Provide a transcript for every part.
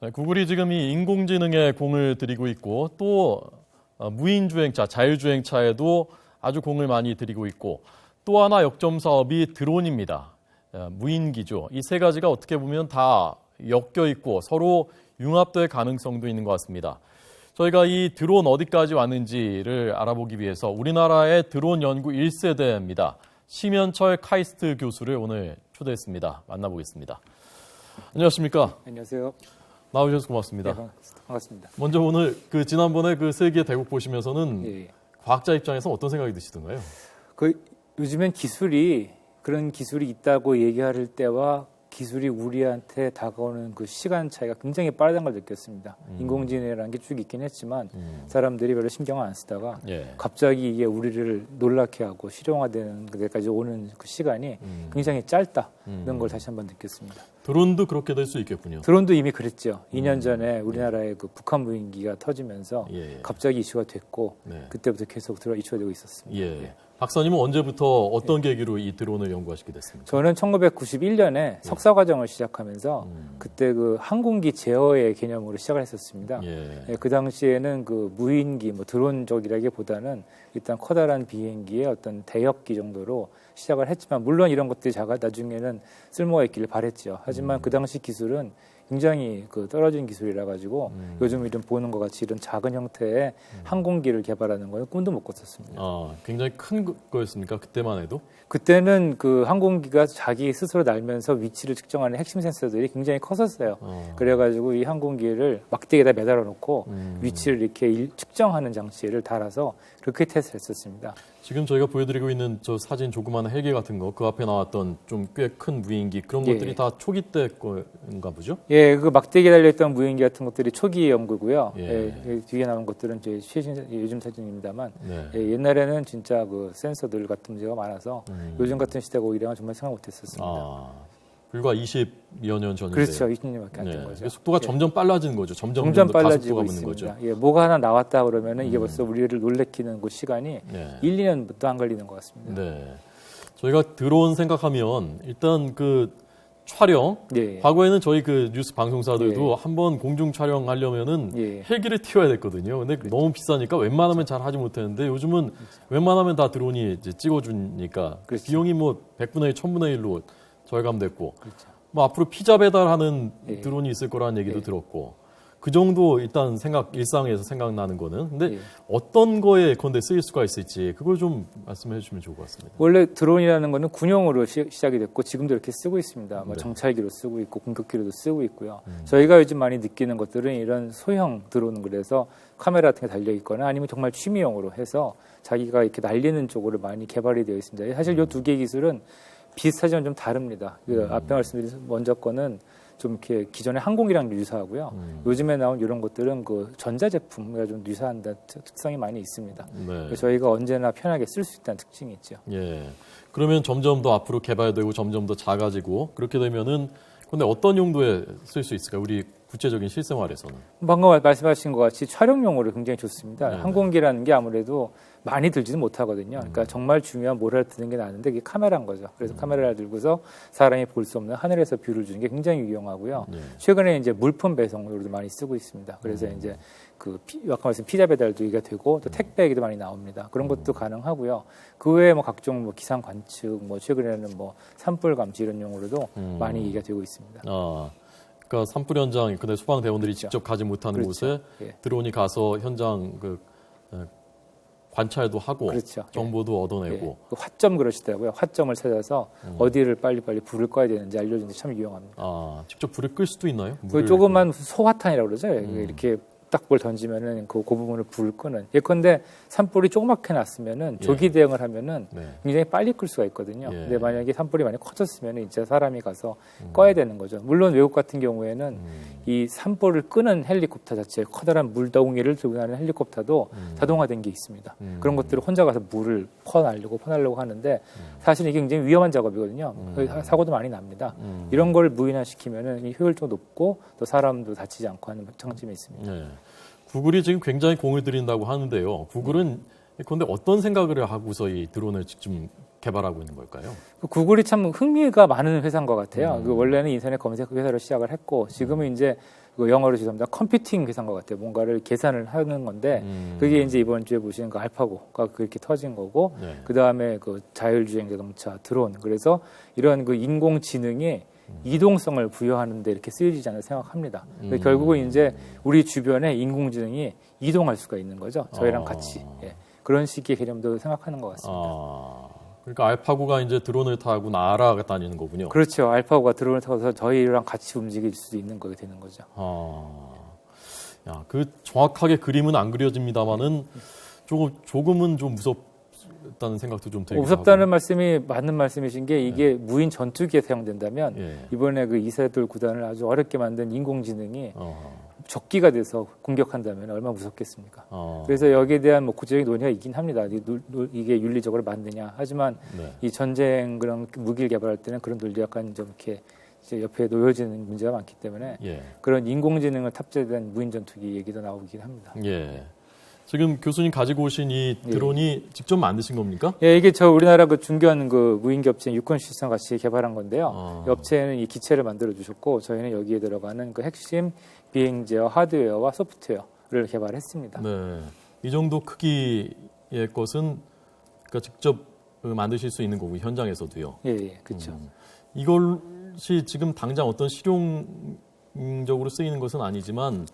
네, 구글이 지금 이 인공지능에 공을 들이고 있고 또 무인주행차, 자율주행차에도 아주 공을 많이 들이고 있고 또 하나 역점 사업이 드론입니다. 무인기죠. 이 세 가지가 어떻게 보면 다 엮여 있고 서로 융합될 가능성도 있는 것 같습니다. 저희가 이 드론 어디까지 왔는지를 알아보기 위해서 우리나라의 드론 연구 1세대입니다. 심현철 카이스트 교수를 오늘 초대했습니다. 만나보겠습니다. 안녕하십니까? 안녕하세요. 나오셔서 고맙습니다. 네, 반갑습니다. 먼저 오늘 지난번에 세계 대국 보시면서는 예. 과학자 입장에서 어떤 생각이 드시던가요? 요즘엔 그런 기술이 있다고 얘기할 때와 기술이 우리한테 다가오는 그 시간 차이가 굉장히 빠르다는 걸 느꼈습니다. 인공지능이라는 게 쭉 있긴 했지만 사람들이 별로 신경을 안 쓰다가 갑자기 이게 우리를 놀라게 하고 실용화되는 데까지 오는 그 시간이 굉장히 짧다는 걸 다시 한번 느꼈습니다. 드론도 그렇게 될 수 있겠군요. 드론도 이미 그랬죠. 2년 전에 우리나라의 그 북한 무인기가 터지면서 갑자기 이슈가 됐고 그때부터 계속 이슈가 되고 있었습니다. 박사님은 언제부터 어떤 계기로 이 드론을 연구하시게 됐습니까? 저는 1991년에 석사 과정을 시작하면서 그때 그 항공기 제어의 개념으로 시작을 했었습니다. 그 당시에는 그 무인기, 드론 쪽이라기보다는 일단 커다란 비행기의 어떤 대역기 정도로 시작을 했지만 물론 이런 것들이 나중에는 쓸모가 있기를 바랬죠. 하지만 그 당시 기술은 굉장히 떨어진 기술이라 가지고 요즘 이런 보는 것 같이 이런 작은 형태의 항공기를 개발하는 거는 꿈도 못 꿨었습니다. 아, 굉장히 큰 거였습니까? 그때만 해도? 그때는 그 항공기가 자기 스스로 날면서 위치를 측정하는 핵심 센서들이 굉장히 컸었어요. 그래가지고 이 항공기를 막대기에다 매달아 놓고 위치를 이렇게 측정하는 장치를 달아서 그렇게 테스트를 했었습니다. 지금 저희가 보여드리고 있는 저 사진 조그마한 헬기 같은 거, 그 앞에 나왔던 좀 꽤 큰 무인기 그런 것들이 다 초기 때 건가 보죠? 예, 그 막대기에 달려있던 무인기 같은 것들이 초기 연구고요. 뒤에 나온 것들은 요즘 사진입니다만 옛날에는 진짜 그 센서들 같은 문제가 많아서 요즘 같은 시대가 오히려 정말 생각 못했었습니다. 불과 20여 년 전인데. 그렇죠. 20년밖에 안 된 거죠. 속도가 점점 빨라지는 거죠. 점점 빨라지고 있습니다. 뭐가 하나 나왔다 그러면은 이게 벌써 우리를 놀래키는 그 시간이 1, 2년부터 안 걸리는 것 같습니다. 네. 저희가 드론 생각하면 일단 촬영. 과거에는 저희 뉴스 방송사들도 한번 공중 촬영하려면은 헬기를 띄워야 됐거든요. 근데 너무 비싸니까 웬만하면 잘 하지 못했는데 요즘은 웬만하면 다 드론이 이제 찍어주니까 비용이 100분의 1, 1000분의 1로 절감됐고 앞으로 피자 배달하는 드론이 있을 거라는 얘기도 들었고 그 정도 일단 일상에서 생각나는 거는 근데 어떤 거에 예컨대 쓰일 수가 있을지 그걸 좀 말씀해 주시면 좋을 것 같습니다. 원래 드론이라는 거는 군용으로 시작이 됐고 지금도 이렇게 쓰고 있습니다. 정찰기로 쓰고 있고 공격기로도 쓰고 있고요. 저희가 요즘 많이 느끼는 것들은 이런 소형 드론 그래서 카메라 같은 게 달려 있거나 아니면 정말 취미용으로 해서 자기가 이렇게 날리는 쪽으로 많이 개발이 되어 있습니다. 사실 이 두 개 기술은 비슷하지만 좀 다릅니다. 앞에 말씀드린 먼저 거는 좀 이렇게 기존의 항공기랑 유사하고요. 요즘에 나온 이런 것들은 그 전자제품과 좀 유사한 특성이 많이 있습니다. 그래서 저희가 언제나 편하게 쓸 수 있다는 특징이 있죠. 그러면 점점 더 앞으로 개발되고 점점 더 작아지고 그렇게 되면은 근데 어떤 용도에 쓸 수 있을까요? 우리 구체적인 실생활에서는. 방금 말씀하신 것 같이 촬영용으로 굉장히 좋습니다. 항공기라는 게 아무래도 많이 들지는 못하거든요. 그러니까 정말 중요한 모래를 드는 게 나는데 이게 카메라인 거죠. 그래서 카메라를 들고서 사람이 볼 수 없는 하늘에서 뷰를 주는 게 굉장히 유용하고요. 최근에 이제 물품 배송으로도 많이 쓰고 있습니다. 그래서 이제 아까 말씀 피자 배달도 이게 되고 또 택배 얘기도 많이 나옵니다. 그런 것도 가능하고요. 그 외에 각종 기상 관측, 최근에는 산불 감지 이런 용으로도 많이 얘기가 되고 있습니다. 그러니까 산불 현장, 근데 소방대원들이 직접 가지 못하는 곳에 드론이 가서 현장 관찰도 하고 정보도 얻어내고 화점 그러시더라고요. 화점을 찾아서 어디를 빨리빨리 불을 꺼야 되는지 알려주는데 참 유용합니다. 직접 불을 끌 수도 있나요? 조그만 소화탄이라고 그러죠. 이렇게 딱 뭘 던지면은 그 부분을 불을 끄는. 예컨대 산불이 조그맣게 났으면은 조기 대응을 하면은 굉장히 빨리 끌 수가 있거든요. 근데 만약에 산불이 많이 커졌으면은 이제 사람이 가서 꺼야 되는 거죠. 물론 외국 같은 경우에는 이 산불을 끄는 헬리콥터 자체, 커다란 물덩이를 들고 가는 헬리콥터도 자동화된 게 있습니다. 그런 것들을 혼자 가서 물을 퍼내려고 하는데 사실 이게 굉장히 위험한 작업이거든요. 사고도 많이 납니다. 이런 걸 무인화시키면은 이 효율도 높고 또 사람도 다치지 않고 하는 장점이 있습니다. 구글이 지금 굉장히 공을 들인다고 하는데요. 구글은 그런데 어떤 생각을 하고서 이 드론을 직접 개발하고 있는 걸까요? 구글이 참 흥미가 많은 회사인 것 같아요. 원래는 인터넷 검색 회사로 시작을 했고 지금은 이제 그 영어로 죄송합니다. 컴퓨팅 계산과 같아요. 뭔가를 계산을 하는 건데 그게 이제 이번 주에 보시는 그 알파고가 그렇게 터진 거고 네. 그 다음에 그 자율주행 자동차 드론 그래서 이런 그 인공지능이 이동성을 부여하는데 이렇게 쓰여지지 않나 생각합니다. 결국은 이제 우리 주변에 인공지능이 이동할 수가 있는 거죠. 저희랑 같이 예. 그런 식의 개념도 생각하는 것 같습니다. 그러니까 알파고가 이제 드론을 타고 날아다니는 거군요. 그렇죠. 알파고가 드론을 타고서 저희랑 같이 움직일 수도 있는 거게 되는 거죠. 야, 그 정확하게 그림은 안 그려집니다만은 조금은 좀 무섭다는 생각도 좀 들고 무섭다는 말씀이 맞는 말씀이신 게 이게 무인 전투기에 사용된다면 이번에 그 이세돌 구단을 아주 어렵게 만든 인공지능이 적기가 돼서 공격한다면 얼마나 무섭겠습니까? 그래서 여기에 대한 뭐 구체적인 논의가 있긴 합니다. 이게 윤리적으로 맞느냐. 하지만 이 전쟁 그런 무기를 개발할 때는 그런 논리 약간 좀 이렇게 이제 옆에 놓여지는 문제가 많기 때문에 그런 인공지능을 탑재된 무인 전투기 얘기도 나오긴 합니다. 예. 지금 교수님 가지고 오신 이 드론이 직접 만드신 겁니까? 예, 이게 우리나라 그 중견 그 무인기 업체 유콘시스템 같이 개발한 건데요. 이 업체는 이 기체를 만들어 주셨고 저희는 여기에 들어가는 그 핵심 비행제어 하드웨어와 소프트웨어를 개발했습니다. 네. 이 정도 크기의 것은 그러니까 직접 만드실 수 있는 거고 현장에서도요. 예, 그렇죠. 이것이 지금 당장 어떤 실용적으로 쓰이는 것은 아니지만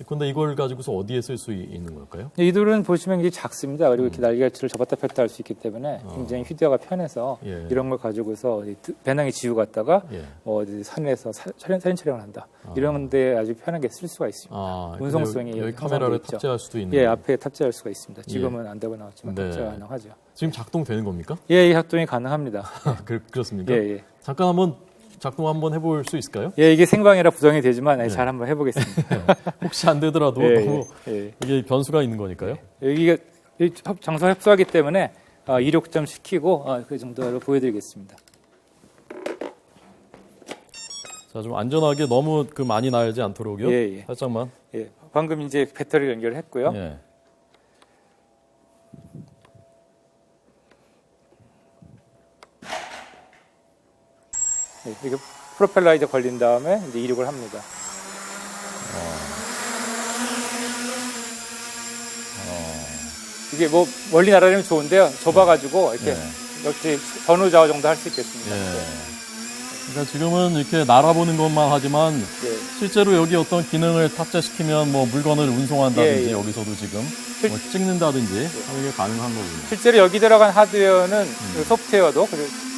그런데 이걸 가지고서 어디에 쓸 수 있는 걸까요? 이 드론은 보시면 이게 작습니다. 그리고 이렇게 날개를 접었다 폈다 할 수 있기 때문에 굉장히 휴대가 편해서 이런 걸 가지고서 배낭에 지우 갔다가 어디 산에서 사진 촬영을 한다. 이런 데 아주 편하게 쓸 수가 있습니다. 운송성이 여기 카메라를 탑재할 수도 있는 예, 앞에 탑재할 수가 있습니다. 지금은 안 되고 나왔지만 탑재가 가능하죠. 지금 작동되는 겁니까? 예, 이 작동이 가능합니다. 그렇습니까? 예. 잠깐 작동 한번 해볼 수 있을까요? 예, 이게 생방이라 부정이 되지만 잘 한번 해보겠습니다. 혹시 안 되더라도 너무 이게 변수가 있는 거니까요. 여기가 장소 협소하기 때문에 이륙 좀 시키고 그 정도로 보여드리겠습니다. 자, 좀 안전하게 너무 많이 나야지 않도록요. 살짝만. 예, 방금 이제 배터리 연결했고요. 예. 이게 프로펠러 이제 걸린 다음에 이제 이륙을 합니다. 이게 뭐 멀리 날아다니면 좋은데요. 좁아가지고 이렇게 역시 전후 좌우 정도 할 수 있겠습니다. 그러니까 지금은 이렇게 날아보는 것만 하지만 실제로 여기 어떤 기능을 탑재시키면 뭐 물건을 운송한다든지 여기서도 지금 뭐 찍는다든지 이게 가능한 거군요. 실제로 여기 들어간 하드웨어는 그 소프트웨어도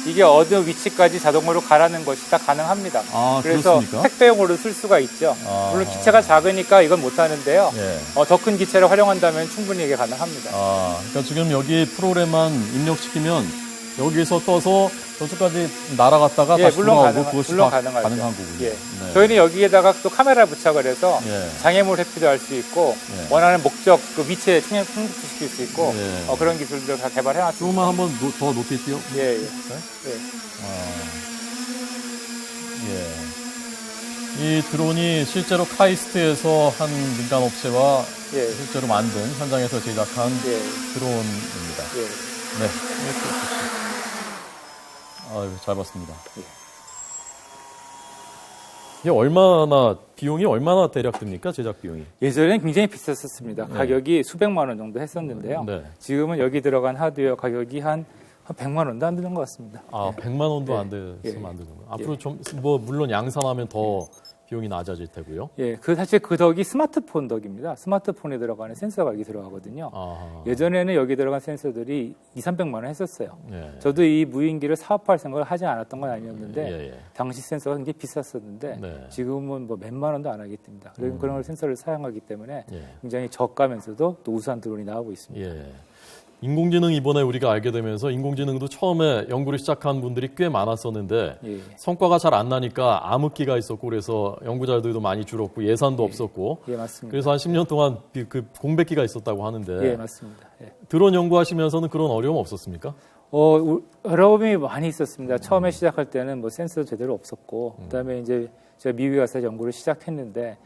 이게 어느 위치까지 자동으로 가라는 것이 다 가능합니다. 그래서 그렇습니까? 택배용으로 쓸 수가 있죠. 물론 기체가 작으니까 이건 못 하는데요. 더 큰 기체를 활용한다면 충분히 이게 가능합니다. 그러니까 지금 여기 프로그램만 입력시키면 여기서 떠서 저쪽까지 날아갔다가 다시 돌아오고 그것이 물론 가능한 거군요. 저희는 여기에다가 또 카메라를 부착을 해서 장애물 회피도 할 수 있고 원하는 목적 그 위치에 충족시킬 수 있고 그런 기술들을 다 개발해놨습니다. 조금만 한번 더 높이 띄워. 이 드론이 실제로 카이스트에서 한 민간 업체와 실제로 만든 현장에서 제작한 드론입니다. 네. 잘 봤습니다. 이게 비용이 얼마나 대략 듭니까? 제작 비용이? 예전에는 굉장히 비쌌었습니다. 가격이 수백만 원 정도 했었는데요. 지금은 여기 들어간 하드웨어 가격이 한 100만 원도 안 드는 것 같습니다. 100만 원도 안 돼서 만드는 거예요. 앞으로 좀 물론 양산하면 더 비용이 낮아질 테고요. 사실 그 덕이 스마트폰 덕입니다. 스마트폰에 들어가는 센서가 여기 들어가거든요. 예전에는 여기 들어간 센서들이 200~300만 원 했었어요. 저도 이 무인기를 사업할 생각을 하지 않았던 건 아니었는데 당시 센서가 굉장히 비쌌었는데 지금은 뭐 몇만 원도 안 하기 때문에 그런 센서를 사용하기 때문에 굉장히 저가면서도 또 우수한 드론이 나오고 있습니다. 인공지능 이번에 우리가 알게 되면서 인공지능도 처음에 연구를 시작한 분들이 꽤 많았었는데 성과가 잘 안 나니까 암흑기가 있었고 그래서 연구자들도 많이 줄었고 예산도 없었고 맞습니다. 그래서 한 10년 동안 그 공백기가 있었다고 하는데 맞습니다. 드론 연구하시면서는 그런 어려움 없었습니까? 어려움이 많이 있었습니다. 처음에 시작할 때는 뭐 센서 제대로 없었고 그다음에 이제 제가 미국에 가서 연구를 시작했는데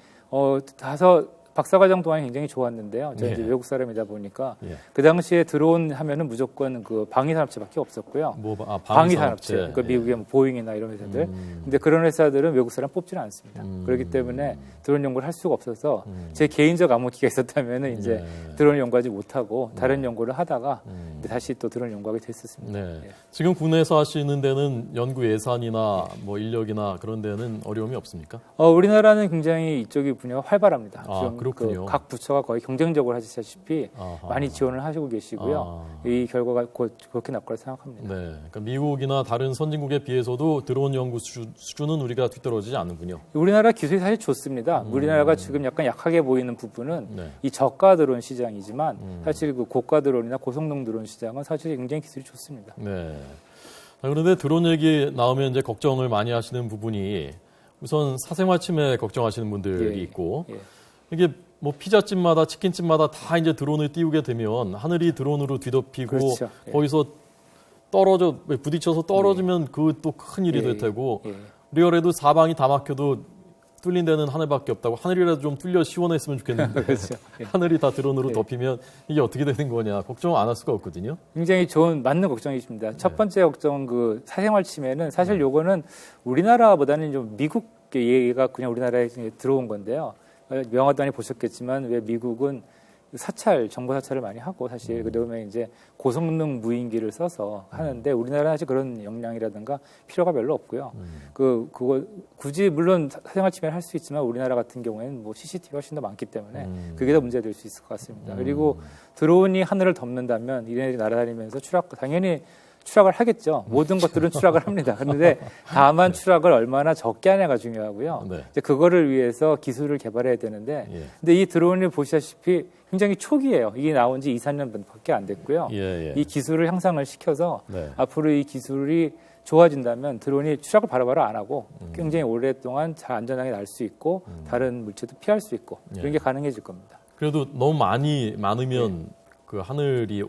박사과정 동안이 굉장히 좋았는데요. 제가 이제 외국 사람이다 보니까 그 당시에 드론 하면은 무조건 그 방위산업체밖에 없었고요. 방위산업체. 그러니까 미국의 뭐 보잉이나 이런 회사들. 근데 그런 회사들은 외국 사람 뽑지는 않습니다. 그렇기 때문에 드론 연구를 할 수가 없어서 제 개인적 암흑기가 있었다면은 이제 드론 연구하지 못하고 다른 연구를 하다가 다시 또 드론 연구하게 됐었습니다. 지금 국내에서 하시는 데는 연구 예산이나 뭐 인력이나 그런 데는 어려움이 없습니까? 우리나라는 굉장히 이쪽이 분야가 활발합니다. 그렇군요. 각 부처가 거의 경쟁적으로 하시다시피 많이 지원을 하시고 계시고요. 이 결과가 곧 그렇게 나올 거라 생각합니다. 그러니까 미국이나 다른 선진국에 비해서도 드론 연구 수준은 우리가 뒤떨어지지 않는군요. 우리나라 기술이 사실 좋습니다. 우리나라가 지금 약간 약하게 보이는 부분은 이 저가 드론 시장이지만 사실 그 고가 드론이나 고성능 드론 시장은 사실 굉장히 기술이 좋습니다. 그런데 드론 얘기 나오면 이제 걱정을 많이 하시는 부분이 우선 사생활 침해 걱정하시는 분들이 있고 이게 뭐 피자집마다 치킨집마다 다 이제 드론을 띄우게 되면 하늘이 드론으로 뒤덮이고 거기서 부딪혀서 떨어지면 그 또 큰 일이 될 테고 리얼에도 사방이 다 막혀도 뚫린 데는 하늘밖에 없다고 하늘이라도 좀 뚫려 시원했으면 좋겠는데 하늘이 다 드론으로 덮이면 이게 어떻게 되는 거냐 걱정 안 할 수가 없거든요. 굉장히 맞는 걱정이십니다. 첫 번째 걱정 그 사생활 침해는 사실 요거는 우리나라보다는 좀 미국 얘기가 그냥 우리나라에 들어온 건데요. 영화도 많이 보셨겠지만 왜 미국은 정보 사찰을 많이 하고 사실 그다음에 이제 고성능 무인기를 써서 하는데 우리나라는 사실 그런 역량이라든가 필요가 별로 없고요. 그거 굳이 물론 사생활 침해를 할 수 있지만 우리나라 같은 경우에는 뭐 CCTV가 훨씬 더 많기 때문에 그게 더 문제가 될 수 있을 것 같습니다. 그리고 드론이 하늘을 덮는다면 이들이 날아다니면서 당연히 추락을 하겠죠. 모든 것들은 추락을 합니다. 그런데 다만 추락을 얼마나 적게 하냐가 중요하고요. 이제 그거를 위해서 기술을 개발해야 되는데, 근데 이 드론을 보시다시피 굉장히 초기예요. 이게 나온 지 2, 3년밖에 안 됐고요. 이 기술을 향상을 시켜서 앞으로 이 기술이 좋아진다면 드론이 추락을 바로바로 안 하고 굉장히 오랫동안 잘 안전하게 날 수 있고 다른 물체도 피할 수 있고 이런 게 가능해질 겁니다. 그래도 너무 많으면 그 하늘이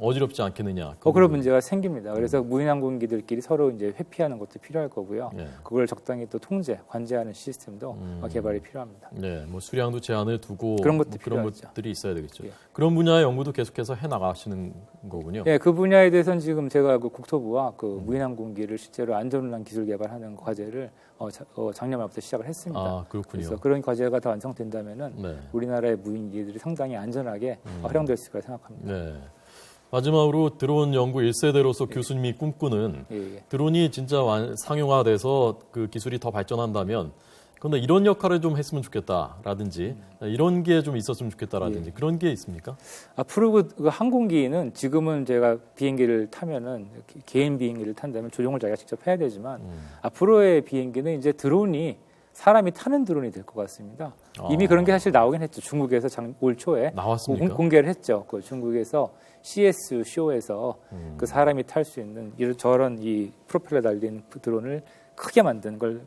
어지럽지 않겠느냐. 그런 문제가 생깁니다. 그래서 무인항공기들끼리 서로 이제 회피하는 것도 필요할 거고요. 그걸 적당히 또 관제하는 시스템도 개발이 필요합니다. 뭐 수량도 제한을 두고 그런 것도 그런 것들이 있어야 되겠죠. 그런 분야의 연구도 계속해서 해 나가시는 거군요. 그 분야에 대해서는 지금 제가 그 국토부와 그 무인항공기를 실제로 안전운항 기술 개발하는 과제를 작년 말부터 시작을 했습니다. 그렇군요. 그래서 그런 과제가 다 완성된다면은 우리나라의 무인기들이 상당히 안전하게 활용될 수 있을 거라 생각합니다. 마지막으로 드론 연구 1세대로서 교수님이 꿈꾸는 드론이 진짜 상용화돼서 그 기술이 더 발전한다면 그런데 이런 역할을 좀 했으면 좋겠다라든지 이런 게 좀 있었으면 좋겠다라든지 그런 게 있습니까? 앞으로 그 항공기는 지금은 제가 비행기를 타면은 개인 비행기를 탄다면 조종을 자기가 직접 해야 되지만 앞으로의 비행기는 이제 드론이 사람이 타는 드론이 될 것 같습니다. 이미 그런 게 사실 나오긴 했죠. 중국에서 올 초에 나왔습니까? 공개를 했죠. 그 중국에서 CS 쇼에서 그 사람이 탈 수 있는 저런 이 프로펠러 달린 드론을 크게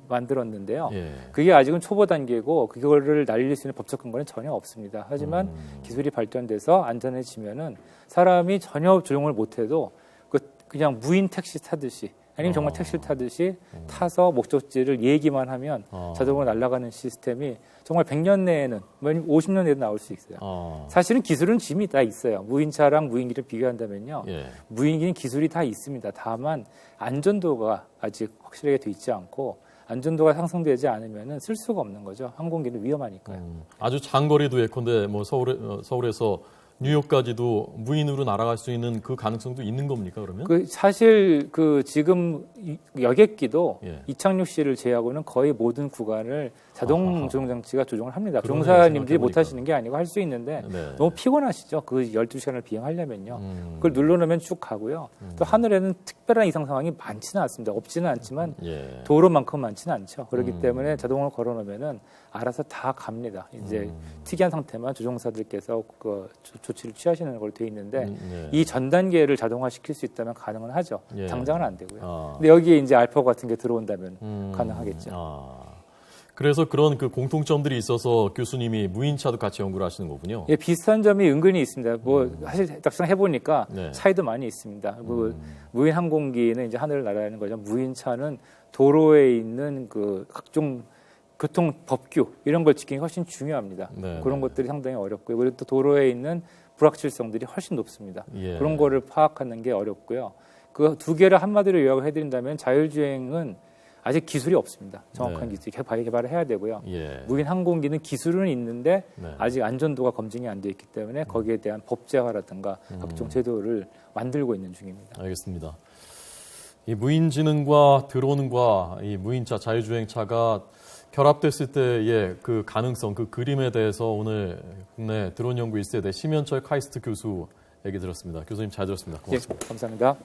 만들었는데요. 그게 아직은 초보 단계고 그거를 날릴 수 있는 법적 근거는 전혀 없습니다. 하지만 기술이 발전돼서 안전해지면은 사람이 전혀 조종을 못해도 그냥 무인 택시 타듯이 아니면 정말 택시를 타듯이 타서 목적지를 얘기만 하면 자동으로 날아가는 시스템이 정말 100년 내에는 50년 내에도 나올 수 있어요. 사실은 기술은 짐이 다 있어요. 무인차랑 무인기를 비교한다면요. 무인기는 기술이 다 있습니다. 다만 안전도가 아직 확실하게 돼 있지 않고 안전도가 상승되지 않으면 쓸 수가 없는 거죠. 항공기는 위험하니까요. 아주 장거리도 예컨대 뭐 서울에서 뉴욕까지도 무인으로 날아갈 수 있는 그 가능성도 있는 겁니까, 그러면? 사실 지금 여객기도 이착륙 시를 제외하고는 거의 모든 구간을 자동 조종 장치가 조종을 합니다. 종사님들이 못 하시는 게 아니고 할 수 있는데 너무 피곤하시죠. 그 12시간을 비행하려면요. 그걸 눌러놓으면 쭉 가고요. 또 하늘에는 특별한 이상 상황이 많지는 않습니다. 없지는 않지만 도로만큼 많지는 않죠. 그렇기 때문에 자동으로 걸어놓으면은 알아서 다 갑니다. 이제 특이한 상태만 조종사들께서 그 조치를 취하시는 걸로 돼 있는데 이 전 단계를 자동화시킬 수 있다면 가능은 하죠. 당장은 안 되고요. 근데 여기에 이제 알파 같은 게 들어온다면 가능하겠죠. 그래서 그런 그 공통점들이 있어서 교수님이 무인차도 같이 연구를 하시는 거군요. 비슷한 점이 은근히 있습니다. 사실 막상 해보니까 차이도 많이 있습니다. 무인 항공기는 이제 하늘을 날아다니는 거죠. 무인차는 도로에 있는 그 각종 교통 법규 이런 걸 지키는 게 훨씬 중요합니다. 네. 그런 것들이 상당히 어렵고요. 그리고 또 도로에 있는 불확실성들이 훨씬 높습니다. 예. 그런 거를 파악하는 게 어렵고요. 그 두 개를 한마디로 요약을 해드린다면 자율주행은 아직 기술이 없습니다. 정확한 네. 기술 개발을 해야 되고요. 예. 무인 항공기는 기술은 있는데 네. 아직 안전도가 검증이 안 돼 있기 때문에 거기에 대한 법제화라든가 각종 제도를 만들고 있는 중입니다. 알겠습니다. 이 무인지능과 드론과 이 무인차, 자율주행차가 결합됐을 때의 그 가능성, 그 그림에 대해서 오늘 국내 드론 연구 1세대 심현철 카이스트 교수 얘기 들었습니다. 교수님 잘 들었습니다. 고맙습니다. 예, 감사합니다.